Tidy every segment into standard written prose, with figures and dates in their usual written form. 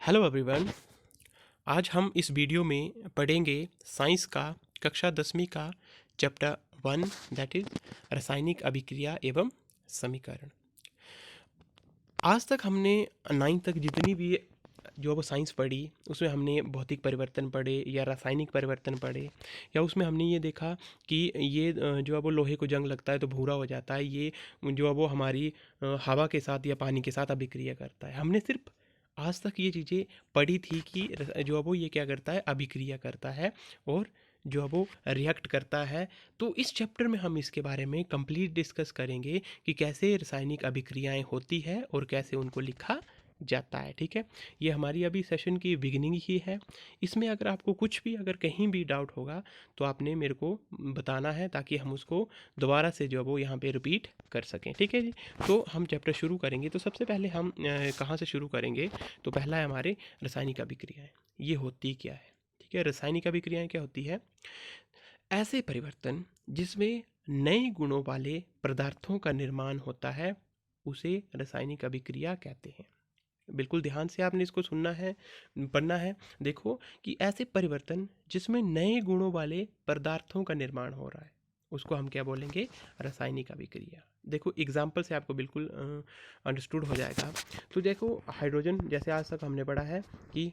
Hello everyone. आज हम इस वीडियो में पढ़ेंगे साइंस का कक्षा 10वीं का चैप्टर 1 दैट इज रासायनिक अभिक्रिया एवं समीकरण। आज तक हमने 9 तक जितनी भी जो वो साइंस पढ़ी उसमें हमने भौतिक परिवर्तन पढ़े या रासायनिक परिवर्तन पढ़े, या उसमें हमने ये देखा कि ये जो है वो लोहे को जंग लगता है तो भूरा हो जाता है, ये जो है वो हमारी हवा के साथ या पानी के साथ अभिक्रिया करता है। हमने सिर्फ आज तक ये चीज़ें पढ़ी थी कि जो है वो ये क्या करता है, अभिक्रिया करता है और जो है वो रिएक्ट करता है। तो इस चैप्टर में हम इसके बारे में कंप्लीट डिस्कस करेंगे कि कैसे रासायनिक अभिक्रियाएं होती है और कैसे उनको लिखा जाता है। ठीक है, ये हमारी अभी सेशन की बिगिनिंग ही है। इसमें अगर आपको कुछ भी अगर कहीं भी डाउट होगा तो आपने मेरे को बताना है ताकि हम उसको दोबारा से जो है वो यहाँ पे रिपीट कर सकें। ठीक है जी, तो हम चैप्टर शुरू करेंगे। तो सबसे पहले हम कहाँ से शुरू करेंगे, तो पहला है हमारे रासायनिक अभिक्रियाएं। ये होती क्या है? ठीक है, रासायनिक अभिक्रियाएं क्या होती है? ऐसे परिवर्तन जिसमें नए गुणों वाले पदार्थों का निर्माण होता है उसे रासायनिक अभिक्रिया कहते हैं। बिल्कुल ध्यान से आपने इसको सुनना है, पढ़ना है। देखो कि ऐसे परिवर्तन जिसमें नए गुणों वाले पदार्थों का निर्माण हो रहा है उसको हम क्या बोलेंगे? रासायनिक अभिक्रिया। देखो एग्जाम्पल से आपको बिल्कुल अंडरस्टूड हो जाएगा। तो देखो हाइड्रोजन, जैसे आज तक हमने पढ़ा है कि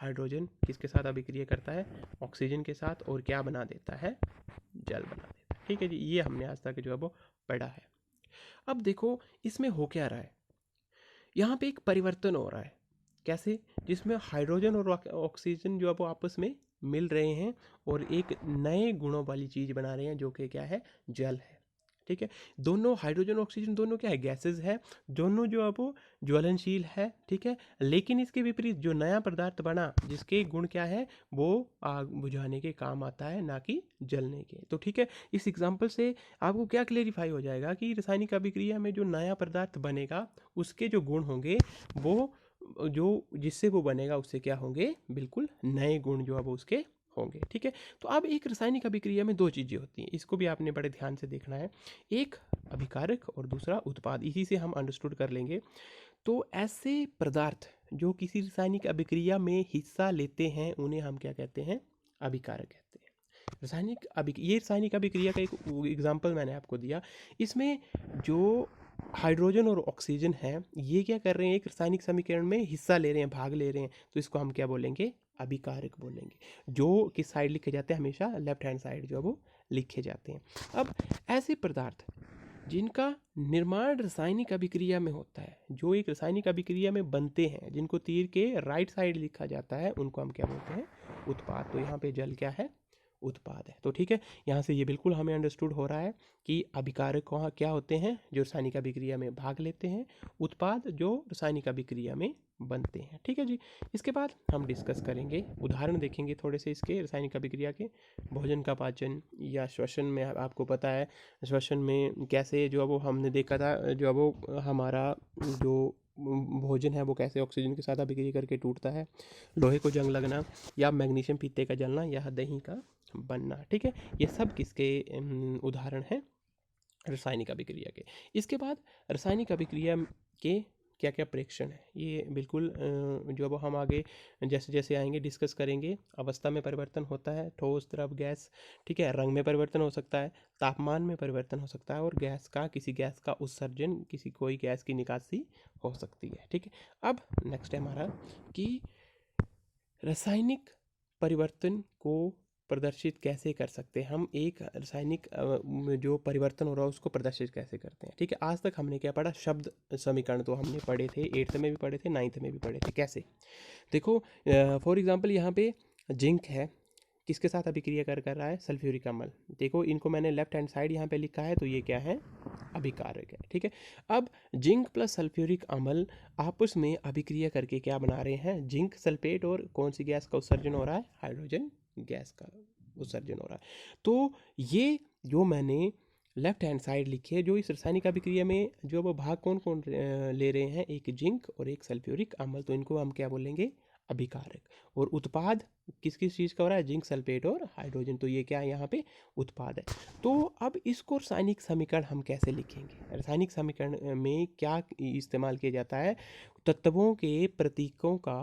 हाइड्रोजन किसके साथ अभिक्रिया करता है? ऑक्सीजन के साथ, और क्या बना देता है? जल बना देता है। ठीक है जी, ये हमने आज तक जो है वो पढ़ा है। अब देखो इसमें हो क्या रहा है, यहाँ पे एक परिवर्तन हो रहा है। कैसे? जिसमें हाइड्रोजन और ऑक्सीजन जो है वो आपस में मिल रहे हैं और एक नए गुणों वाली चीज़ बना रहे हैं जो कि क्या है? जल है। ठीक है, दोनों हाइड्रोजन ऑक्सीजन दोनों क्या है? गैसेस है। दोनों जो है वो ज्वलनशील है। ठीक है, लेकिन इसके विपरीत जो नया पदार्थ बना जिसके गुण क्या है? वो आग बुझाने के काम आता है, ना कि जलने के। तो ठीक है, इस एग्जाम्पल से आपको क्या क्लेरिफाई हो जाएगा कि रासायनिक अभिक्रिया में जो नया पदार्थ बनेगा उसके जो गुण होंगे वो जो जिससे वो बनेगा उससे क्या होंगे? बिल्कुल नए गुण जो है वो उसके होंगे। ठीक है, तो अब एक रासायनिक अभिक्रिया में दो चीज़ें होती हैं, इसको भी आपने बड़े ध्यान से देखना है। एक अभिकारक और दूसरा उत्पाद, इसी से हम अंडरस्टूड कर लेंगे। तो ऐसे पदार्थ जो किसी रासायनिक अभिक्रिया में हिस्सा लेते हैं उन्हें हम क्या कहते हैं? अभिकारक कहते हैं। ये रासायनिक अभिक्रिया का एक एग्जाम्पल मैंने आपको दिया। इसमें जो हाइड्रोजन और ऑक्सीजन है ये क्या कर रहे हैं? एक रासायनिक समीकरण में हिस्सा ले रहे हैं, भाग ले रहे हैं, तो इसको हम क्या बोलेंगे? अभिकारक बोलेंगे। जो किस साइड लिखे जाते हैं? हमेशा लेफ्ट हैंड साइड जो है वो लिखे जाते हैं। अब ऐसे पदार्थ जिनका निर्माण रासायनिक अभिक्रिया में होता है, जो एक रासायनिक अभिक्रिया में बनते हैं, जिनको तीर के राइट साइड लिखा जाता है, उनको हम क्या बोलते हैं? उत्पाद। तो यहाँ पे जल क्या है? उत्पाद है। तो ठीक है, यहाँ से ये बिल्कुल हमें अंडरस्टूड हो रहा है कि अभिकारक वहाँ क्या होते हैं? जो रासायनिक अभिक्रिया में भाग लेते हैं। उत्पाद जो रासायनिक अभिक्रिया में बनते हैं। ठीक है जी, इसके बाद हम डिस्कस करेंगे, उदाहरण देखेंगे थोड़े से इसके रासायनिक अभिक्रिया के। भोजन का पाचन या श्वसन में आपको पता है श्वसन में कैसे जो है वो हमने देखा था, जो है वो हमारा जो भोजन है वो कैसे ऑक्सीजन के साथ अभिक्रिया करके टूटता है। लोहे को जंग लगना, या मैग्नीशियम पीते का जलना, या दही का बनना। ठीक है, ये सब किसके उदाहरण हैं? रासायनिक अभिक्रिया के। इसके बाद रासायनिक अभिक्रिया के क्या क्या प्रेक्षण है, ये बिल्कुल जो अब हम आगे जैसे जैसे आएंगे डिस्कस करेंगे। अवस्था में परिवर्तन होता है, ठोस, द्रव, गैस। ठीक है, रंग में परिवर्तन हो सकता है, तापमान में परिवर्तन हो सकता है, और किसी गैस का उत्सर्जन, किसी कोई गैस की निकासी हो सकती है। ठीक है, अब नेक्स्ट है हमारा कि रासायनिक परिवर्तन को प्रदर्शित कैसे कर सकते हैं हम? एक रासायनिक जो परिवर्तन हो रहा है उसको प्रदर्शित कैसे करते हैं? ठीक है, आज तक हमने क्या पढ़ा? शब्द समीकरण तो हमने पढ़े थे, 8th में भी पढ़े थे, 9th में भी पढ़े थे। कैसे? देखो फॉर एग्जांपल यहाँ पे जिंक है, किसके साथ अभिक्रिया कर रहा है? सल्फ्यूरिक अम्ल। देखो इनको मैंने लेफ्ट हैंड साइड यहाँ पे लिखा है, तो ये क्या है? अभिकारक है। ठीक है, अब जिंक प्लस सल्फ्यूरिक अम्ल आपस में अभिक्रिया करके क्या बना रहे हैं? जिंक सल्फेट, और कौन सी गैस का उत्सर्जन हो रहा है? हाइड्रोजन गैस का उत्सर्जन हो रहा है। तो ये जो मैंने लेफ्ट हैंड साइड लिखी है, जो इस रासायनिक अभिक्रिया में जो वो भाग कौन कौन ले रहे हैं? एक जिंक और एक सल्फ्यूरिक अम्ल, तो इनको हम क्या बोलेंगे? अभिकारक। और उत्पाद किस किस चीज़ का हो रहा है? जिंक सल्फेट और हाइड्रोजन, तो ये क्या है? यहाँ पे उत्पाद है। तो अब इसको रासायनिक समीकरण हम कैसे लिखेंगे? रासायनिक समीकरण में क्या इस्तेमाल किया जाता है? तत्वों के प्रतीकों का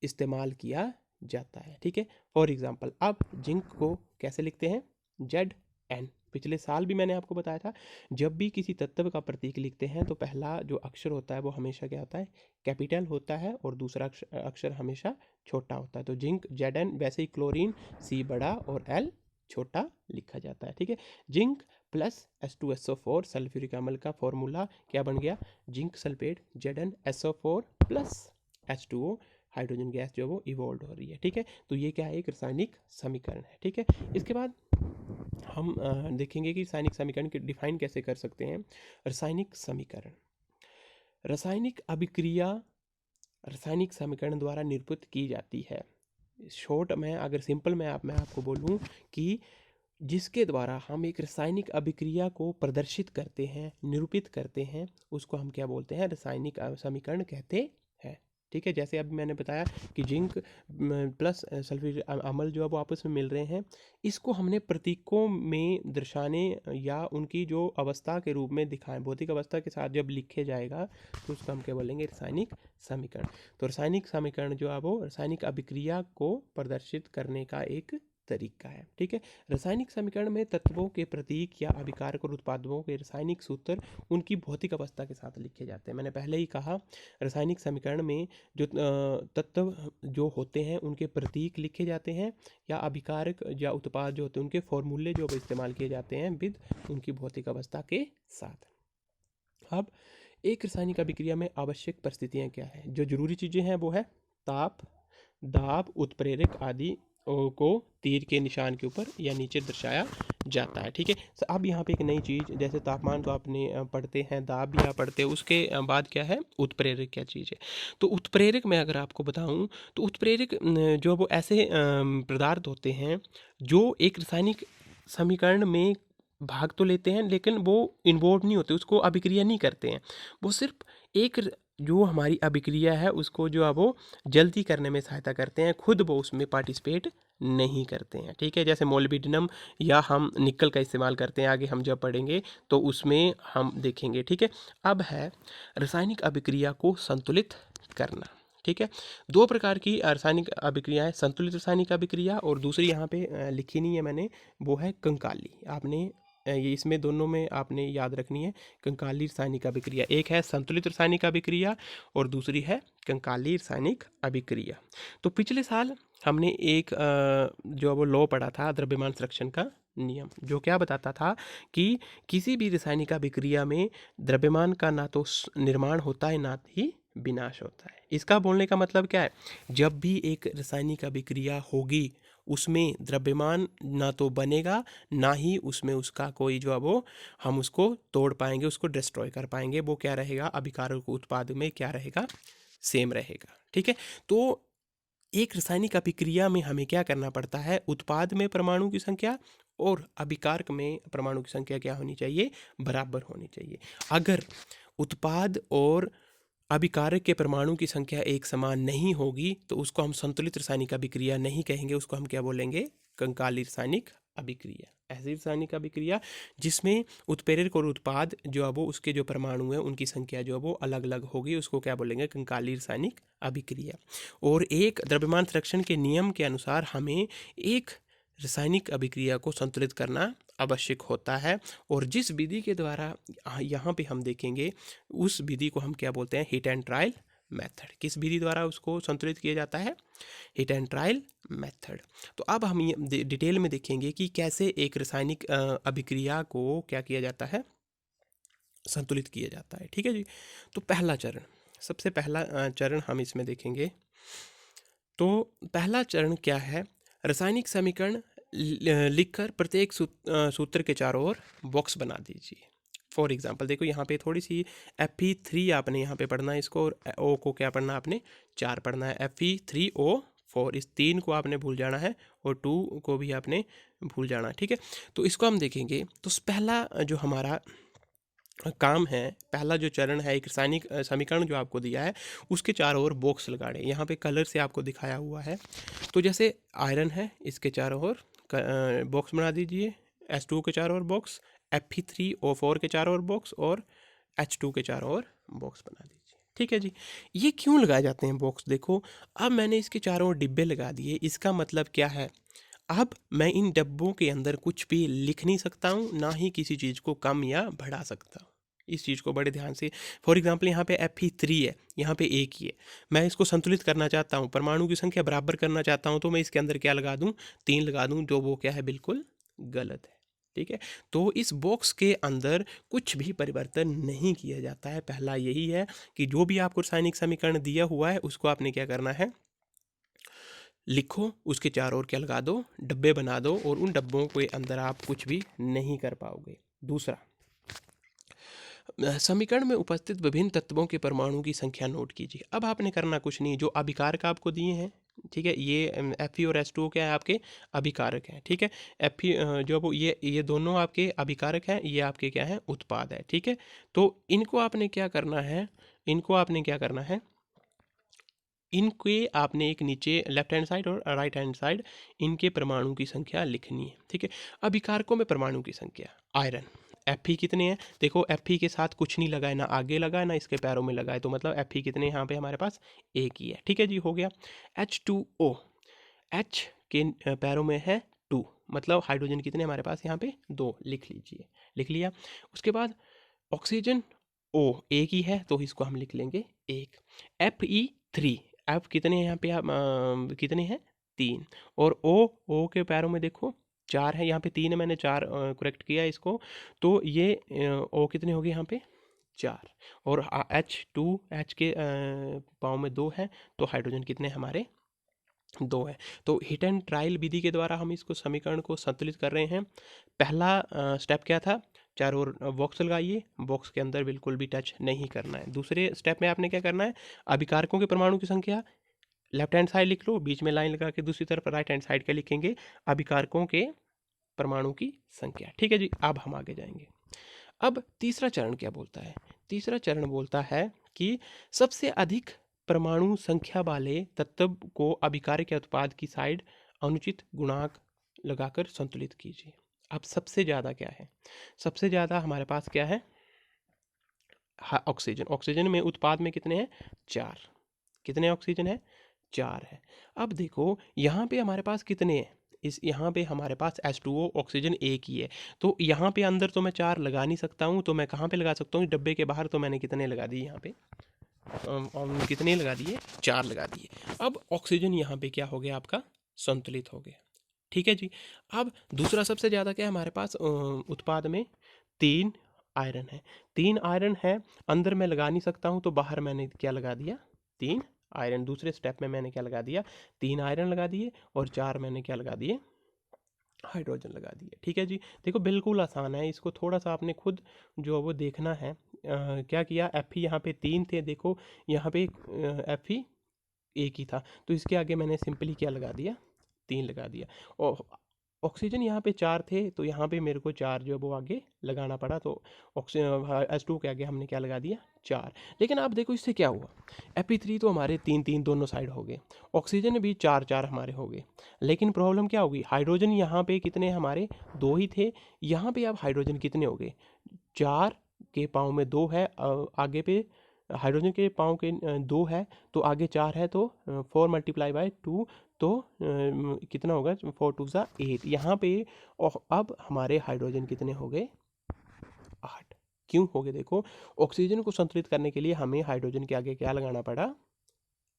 इस्तेमाल किया जाता है। ठीक है, फॉर एग्जांपल अब जिंक को कैसे लिखते हैं, Zn। पिछले साल भी मैंने आपको बताया था, जब भी किसी तत्व का प्रतीक लिखते हैं तो पहला जो अक्षर होता है वो हमेशा क्या होता है, कैपिटल होता है, और दूसरा अक्षर हमेशा छोटा होता है। तो जिंक Zn, वैसे ही क्लोरीन C बड़ा और L छोटा लिखा जाता है। ठीक है, जिंक प्लस H2SO4 सल्फ्यूरिक अम्ल का फॉर्मूला क्या बन गया, zinc sulphate ZnSO4 plus H2O, hydrogen gas जो वो इवॉल्व हो रही है। ठीक है, तो ये क्या है, एक रासायनिक समीकरण है। ठीक है, इसके बाद हम देखेंगे कि रासायनिक समीकरण की डिफाइन कैसे कर सकते हैं। रासायनिक समीकरण, रासायनिक अभिक्रिया रासायनिक समीकरण द्वारा निरूपित की जाती है। शॉर्ट में अगर सिंपल में मैं आपको बोलूं कि जिसके द्वारा हम एक रासायनिक अभिक्रिया को प्रदर्शित करते हैं, निरूपित करते हैं, उसको हम क्या बोलते हैं, रासायनिक समीकरण कहते हैं। ठीक है, जैसे अभी मैंने बताया कि जिंक प्लस सल्फ्यूरिक अम्ल जो है वो आपस में मिल रहे हैं, इसको हमने प्रतीकों में दर्शाने या उनकी जो अवस्था के रूप में दिखाएं, भौतिक अवस्था के साथ जब लिखे जाएगा तो उसको हम क्या बोलेंगे, रासायनिक समीकरण। तो रासायनिक समीकरण जो है वो रासायनिक अभिक्रिया को प्रदर्शित करने का एक तरीका है। ठीक है, रासायनिक समीकरण में तत्वों के प्रतीक या अभिकारक और उत्पादों के रासायनिक सूत्र उनकी भौतिक अवस्था के साथ लिखे जाते हैं। मैंने पहले ही कहा, रासायनिक समीकरण में जो तत्व जो होते हैं उनके प्रतीक लिखे जाते हैं, या अभिकारक या उत्पाद जो होते हैं उनके फॉर्मूले जो इस्तेमाल किए जाते हैं विद उनकी भौतिक अवस्था के साथ। अब एक रासायनिक अभिक्रिया में आवश्यक परिस्थितियां क्या है, जो जरूरी चीज़ें हैं वो है ताप, दाब, उत्प्रेरक आदि को तीर के निशान के ऊपर या नीचे दर्शाया जाता है। ठीक है, अब यहाँ पे एक नई चीज़, जैसे तापमान तो आपने पढ़ते हैं, दाब भी आप पढ़ते हैं, उसके बाद क्या है, उत्प्रेरक क्या चीज़ है। तो उत्प्रेरक में अगर आपको बताऊँ तो उत्प्रेरक जो वो ऐसे पदार्थ होते हैं जो एक रासायनिक समीकरण में भाग तो लेते हैं लेकिन वो इन्वॉल्व नहीं होते, उसको अभिक्रिया नहीं करते हैं, वो सिर्फ एक जो हमारी अभिक्रिया है उसको जो है वो जल्दी करने में सहायता करते हैं, खुद वो उसमें पार्टिसिपेट नहीं करते हैं। ठीक है, जैसे मोलिब्डेनम या हम निकल का इस्तेमाल करते हैं, आगे हम जब पढ़ेंगे तो उसमें हम देखेंगे। ठीक है, अब है रासायनिक अभिक्रिया को संतुलित करना। ठीक है, दो प्रकार की रासायनिक अभिक्रिया है, संतुलित रासायनिक अभिक्रिया और दूसरी यहाँ पे लिखी नहीं है मैंने, वो है कंकाली। आपने ये इसमें दोनों में आपने याद रखनी है, कंकाली रासायनिक अभिक्रिया, एक है संतुलित रासायनिक अभिक्रिया और दूसरी है कंकाली रासायनिक अभिक्रिया। तो पिछले साल हमने एक जो वो लॉ पढ़ा था, द्रव्यमान संरक्षण का नियम, जो क्या बताता था कि किसी भी रासायनिक अभिक्रिया में द्रव्यमान का ना तो निर्माण होता है ना ही विनाश होता है। इसका बोलने का मतलब क्या है, जब भी एक रासायनिक अभिक्रिया होगी उसमें द्रव्यमान ना तो बनेगा ना ही उसमें उसका कोई जो है वो हम उसको तोड़ पाएंगे, उसको डिस्ट्रॉय कर पाएंगे, वो क्या रहेगा, अभिकारक उत्पाद में क्या रहेगा, सेम रहेगा। ठीक है, तो एक रासायनिक अभिक्रिया में हमें क्या करना पड़ता है, उत्पाद में परमाणु की संख्या और अभिकारक में परमाणु की संख्या क्या होनी चाहिए, बराबर होनी चाहिए। अगर उत्पाद और अभिकारक के परमाणु की संख्या एक समान नहीं होगी तो उसको हम संतुलित रासायनिक अभिक्रिया नहीं कहेंगे, उसको हम क्या बोलेंगे, कंकाली रासायनिक अभिक्रिया। ऐसी रासायनिक अभिक्रिया जिसमें उत्प्रेरक और उत्पाद जो है वो उसके जो परमाणु है उनकी संख्या जो है वो अलग अलग होगी, उसको क्या बोलेंगे, कंकाली रासायनिक अभिक्रिया। और एक द्रव्यमान संरक्षण के नियम के अनुसार हमें एक रासायनिक अभिक्रिया को संतुलित करना आवश्यक होता है, और जिस विधि के द्वारा यहाँ पे हम देखेंगे उस विधि को हम क्या बोलते हैं, हिट एंड ट्रायल मेथड। किस विधि द्वारा उसको संतुलित किया जाता है, हिट एंड ट्रायल मेथड। तो अब हम ये डिटेल में देखेंगे कि कैसे एक रासायनिक अभिक्रिया को क्या किया जाता है, संतुलित किया जाता है। ठीक है जी, तो पहला चरण, सबसे पहला चरण हम इसमें देखेंगे। तो पहला चरण क्या है, रासायनिक समीकरण लिखकर प्रत्येक सूत्र के चारों ओर बॉक्स बना दीजिए। फॉर एग्जांपल देखो यहाँ पे थोड़ी सी Fe3 आपने यहाँ पे पढ़ना है इसको, और O को क्या पढ़ना है आपने, 4 पढ़ना है, Fe3O4, इस 3 को आपने भूल जाना है और 2 को भी आपने भूल जाना है। ठीक है, तो इसको हम देखेंगे। तो पहला जो हमारा काम है, पहला जो चरण है, एक रासायनिक समीकरण जो आपको दिया है उसके चारों ओर बॉक्स लगाने। यहाँ पे कलर से आपको दिखाया हुआ है। तो जैसे आयरन है, इसके चारों ओर बॉक्स बना दीजिए, H2 के चारों ओर बॉक्स, Fe3O4 के चारों ओर बॉक्स और H2 के चारों ओर बॉक्स बना दीजिए। ठीक है जी। ये क्यों लगाए जाते हैं बॉक्स? देखो, अब मैंने इसके चारों ओर डिब्बे लगा दिए, इसका मतलब क्या है? अब मैं इन डब्बों के अंदर कुछ भी लिख नहीं सकता हूँ, ना ही किसी चीज़ को कम या बढ़ा सकता हूँ। इस चीज़ को बड़े ध्यान से, फॉर एग्जांपल यहाँ पे Fe3 है, यहाँ पे एक ही है, मैं इसको संतुलित करना चाहता हूँ, परमाणु की संख्या बराबर करना चाहता हूँ, तो मैं इसके अंदर क्या लगा दूँ? 3 लगा दूँ, जो वो क्या है, बिल्कुल गलत है। ठीक है, तो इस बॉक्स के अंदर कुछ भी परिवर्तन नहीं किया जाता है। पहला यही है कि जो भी आपको रासायनिक समीकरण दिया हुआ है उसको आपने क्या करना है, लिखो, उसके चारों ओर क्या लगा दो, डब्बे बना दो, और उन डब्बों के अंदर आप कुछ भी नहीं कर पाओगे। दूसरा, समीकरण में उपस्थित विभिन्न तत्वों के परमाणु की संख्या नोट कीजिए। अब आपने करना कुछ नहीं, जो अभिकारक आपको दिए हैं, ठीक है, ये Fe और H2O क्या है, आपके अभिकारक हैं। ठीक है, Fe जो वो ये दोनों आपके अभिकारक हैं, ये आपके क्या है, उत्पाद है। ठीक है, तो इनको आपने क्या करना है, इनको आपने क्या करना है, इनके आपने एक नीचे लेफ्ट हैंड साइड और राइट हैंड साइड इनके परमाणु की संख्या लिखनी है। ठीक है, अभिकारकों में परमाणु की संख्या, आयरन Fe कितने हैं? देखो, Fe के साथ कुछ नहीं लगा है, ना आगे लगा है ना इसके पैरों में लगा है, तो मतलब Fe कितने यहाँ पे हमारे पास एक ही है। ठीक है जी, हो गया। H2O, H के पैरों में है 2, मतलब हाइड्रोजन कितने हमारे पास यहाँ पे, 2, लिख लीजिए, लिख लिया। उसके बाद ऑक्सीजन O एक ही है, तो इसको हम लिख लेंगे 1। Fe3, F कितने हैं यहाँ पे, आप कितने हैं, 3, और O के पैरों में देखो 4 है, यहाँ पे 3 है, मैंने 4 करेक्ट किया इसको, तो ये O कितने हो गए यहाँ पे, 4, और H के पाँव में 2 है, तो हाइड्रोजन कितने हमारे, 2 है। तो हिट एंड ट्रायल विधि के द्वारा हम इसको समीकरण को संतुलित कर रहे हैं। पहला स्टेप क्या था, चारों ओर बॉक्स लगाइए, बॉक्स के अंदर बिल्कुल भी टच नहीं करना है। दूसरे स्टेप में आपने क्या करना है, अभिकारकों के परमाणु की संख्या लेफ्ट हैंड साइड लिख लो, बीच में लाइन लगा के दूसरी तरफ राइट हैंड साइड का लिखेंगे अभिकारकों के परमाणु की संख्या। ठीक है जी, अब हम आगे जाएंगे। अब तीसरा चरण क्या बोलता है, तीसरा चरण बोलता है कि सबसे अधिक परमाणु संख्या वाले तत्व को अभिकारक या उत्पाद की साइड अनुचित गुणांक लगाकर संतुलित कीजिए। अब सबसे ज़्यादा क्या है, सबसे ज़्यादा हमारे पास क्या है, ऑक्सीजन। ऑक्सीजन में उत्पाद में कितने हैं, 4, कितने ऑक्सीजन है, 4 है। अब देखो यहाँ पे हमारे पास कितने हैं, इस यहाँ पे हमारे पास H2O ऑक्सीजन एक ही है, तो यहाँ पे अंदर तो मैं 4 लगा नहीं सकता हूँ, तो मैं कहाँ पे लगा सकता हूँ, डब्बे के बाहर, तो मैंने कितने लगा दिए यहाँ पे, कितने लगा दिए, 4 लगा दिए। अब ऑक्सीजन यहाँ पे क्या हो गया, आपका संतुलित हो गया। ठीक है जी। अब दूसरा सबसे ज़्यादा क्या है हमारे पास, उत्पाद में 3 आयरन है, 3 आयरन है, अंदर मैं लगा नहीं सकता हूँ, तो बाहर मैंने क्या लगा दिया, 3 आयरन। दूसरे स्टेप में मैंने क्या लगा दिया, 3 आयरन लगा दिए, और 4 मैंने क्या लगा दिए, हाइड्रोजन लगा दिए। ठीक है जी, देखो बिल्कुल आसान है, इसको थोड़ा सा आपने खुद जो वो देखना है। क्या किया, Fe यहाँ पे 3 थे, देखो यहाँ पे Fe एक ही था, तो इसके आगे मैंने सिंपली क्या लगा दिया, 3 लगा दिया। और ऑक्सीजन यहाँ पे 4 थे, तो यहाँ पे मेरे को 4 जो है वो आगे लगाना पड़ा, तो H2 के आगे हमने क्या लगा दिया, 4। लेकिन आप देखो इससे क्या हुआ, Fe3 तो हमारे 3-3 दोनों साइड हो गए, ऑक्सीजन भी 4-4 हमारे हो गए, लेकिन प्रॉब्लम क्या होगी, हाइड्रोजन यहाँ पे कितने हमारे, 2 ही थे, यहाँ पे अब हाइड्रोजन कितने हो गए, 4 के पाँव में 2 है, आगे पे हाइड्रोजन के पाँव के 2 है, तो आगे 4 है, तो 4 मल्टीप्लाई बाय 2, तो कितना होगा, 4 2 ज़ा 8 यहाँ पे। और अब हमारे हाइड्रोजन कितने हो गए, 8। क्यों हो गए, देखो ऑक्सीजन को संतुलित करने के लिए हमें हाइड्रोजन के आगे क्या लगाना पड़ा,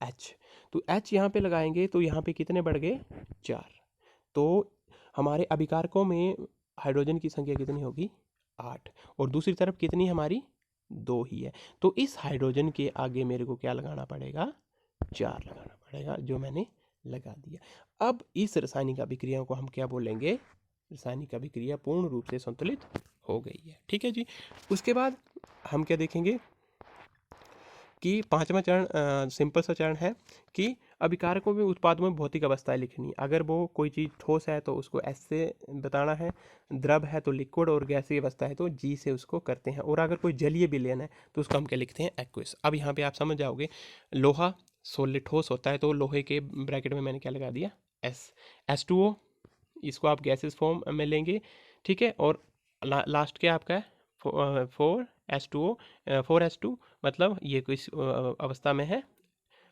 H, तो H यहाँ पे लगाएंगे, तो यहाँ पे कितने बढ़ गए, 4। तो हमारे अभिकारकों में हाइड्रोजन की संख्या कितनी होगी, 8, और दूसरी तरफ कितनी हमारी, 2 ही है, तो इस हाइड्रोजन के आगे मेरे को क्या लगाना पड़ेगा, 4 लगाना पड़ेगा, जो मैंने लगा दिया। अब इस रासायनिक अभिक्रिया को हम क्या बोलेंगे, रासायनिक अभिक्रिया पूर्ण रूप से संतुलित हो गई है। ठीक है जी। उसके बाद हम क्या देखेंगे कि पांचवा चरण सिंपल सा चरण है कि अभिकारकों में उत्पादों में भौतिक अवस्थाएं लिखनी। अगर वो कोई चीज़ ठोस है तो उसको एस से बताना है, द्रव है तो लिक्विड, और गैसीय अवस्था है तो जी से उसको करते हैं, और अगर कोई जलीय विलयन है तो उसको हम क्या लिखते हैं, एक्वस। अब यहाँ पे आप समझ जाओगे, लोहा सोलिड ठोस होता है, तो लोहे के ब्रैकेट में मैंने क्या लगा दिया, एस। H2O, इसको आप गैसेस फॉर्म में लेंगे, ठीक है, और लास्ट क्या आपका है, 4 H2O 4H2 मतलब ये किस अवस्था में है,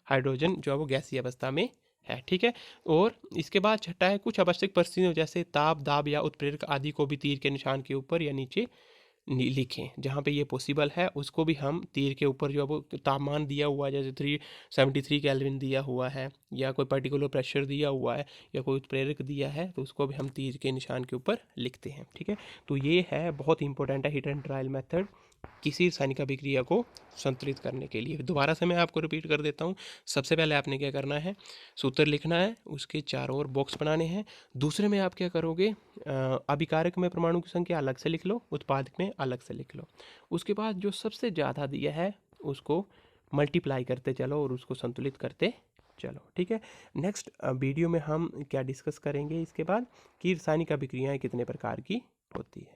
हाइड्रोजन जो है वो गैसीय अवस्था में है, ठीक है। और इसके बाद छठा है कुछ आवश्यक परिस्थितियों जैसे ताप, दाब या उत्प्रेरक आदि को भी तीर के निशान के ऊपर या नीचे लिखें। जहाँ पे ये पॉसिबल है उसको भी हम तीर के ऊपर जो है वो तापमान दिया हुआ है, जैसे 373 केल्विन दिया हुआ है या कोई पर्टिकुलर प्रेशर दिया हुआ है या कोई उत्प्रेरक दिया है, तो उसको भी हम तीर के निशान के ऊपर लिखते हैं, ठीक है। तो ये है बहुत इंपॉर्टेंट है हिट एंड ट्रायल मेथड किसी रासायनिक अभिक्रिया को संतुलित करने के लिए। दोबारा से मैं आपको रिपीट कर देता हूँ। सबसे पहले आपने क्या करना है, सूत्र लिखना है, उसके चारों ओर बॉक्स बनाने हैं। दूसरे में आप क्या करोगे, अभिकारक में परमाणु की संख्या अलग से लिख लो, उत्पादक में अलग से लिख लो। उसके बाद जो सबसे ज़्यादा दिया है उसको मल्टीप्लाई करते चलो और उसको संतुलित करते चलो, ठीक है। नेक्स्ट वीडियो में हम क्या डिस्कस करेंगे इसके बाद कि रासायनिक अभिक्रियाएँ कितने प्रकार की होती है।